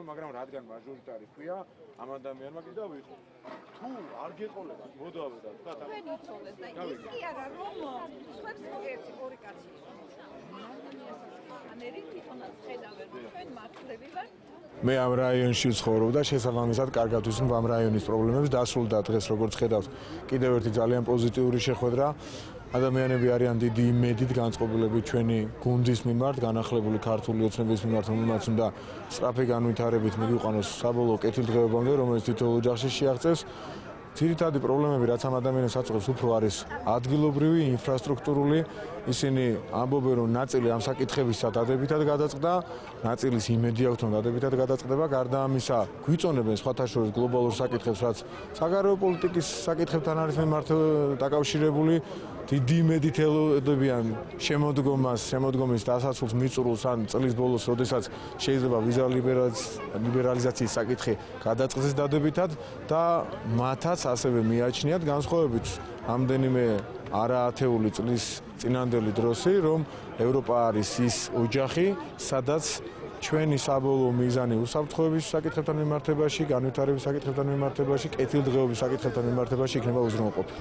მაგრამ რადგან მაჟორიტარი ქვია, ამ ადამიანმა კიდევ ვიყო. თუ არ გეყოლებათ, მოდავე და თქვა თქვენ იცოდეთ და ის კი არა რომ სხვებს ერთი ორი კაცი ან ერთხელაც ხედავენ რომ თქვენ მართლები ვარ მე ამ რაიონში ვცხოვრობ და შესაბამისად კარგად ვიცნობ ამ რაიონის პრობლემებს დასრულდა დღეს როგორც ხედავთ კიდევ ერთი ძალიან პოზიტიური შეხვედრა ადამიანები არიან დიდი იმედით განწყობილები ჩვენი გუნდის მიმართ განახლებული ქართული ოცნების მიმართ რომელმაც უნდა სწრაფი განვითარებით მივიყვანოს საბოლოო კეთილდღეობამდე რომელიც თითოეულ ოჯახში შეაღწევს ძირითადი პრობლემები რაც ამ ადამიანებს აწყობს უფრო არის ადგილობრივი ინფრასტრუქტურული ისინი ამბობენ რომ ნაწილი ამ საკითხებისა დადებითად გადაწყდა ნაწილის იმედი აქვთ რომ დადებითად გადაწყდება გარდა ამისა გვიწონებენ სხვათა შორის გლობალურ საკითხებს რაც საგარეო პოლიტიკის საკითხებთან არის დაკავშირებული დიდი იმედით ელოდებიან შემოდგომის დასასრულს მიწურულს ან წლის ბოლოს როდესაც შეიძლება ვიზა ლიბერალიზაციის საკითხი გადაწყდეს დადებითად და მათაც ასევე მიაჩნიათ განსხვავებით ამდენიმე არაათეული წლის წინანდელი დროსი რომ ევროპა არის ის ოჯახი სადაც ჩვენი საბოლოო მიზანი უსაფრთხოების საკითხებთან მიმართებაში განვითარების საკითხებთან მიმართებაში კეთილდღეობის საკითხებთან მიმართებაში იქნება უზრუნველყოფილი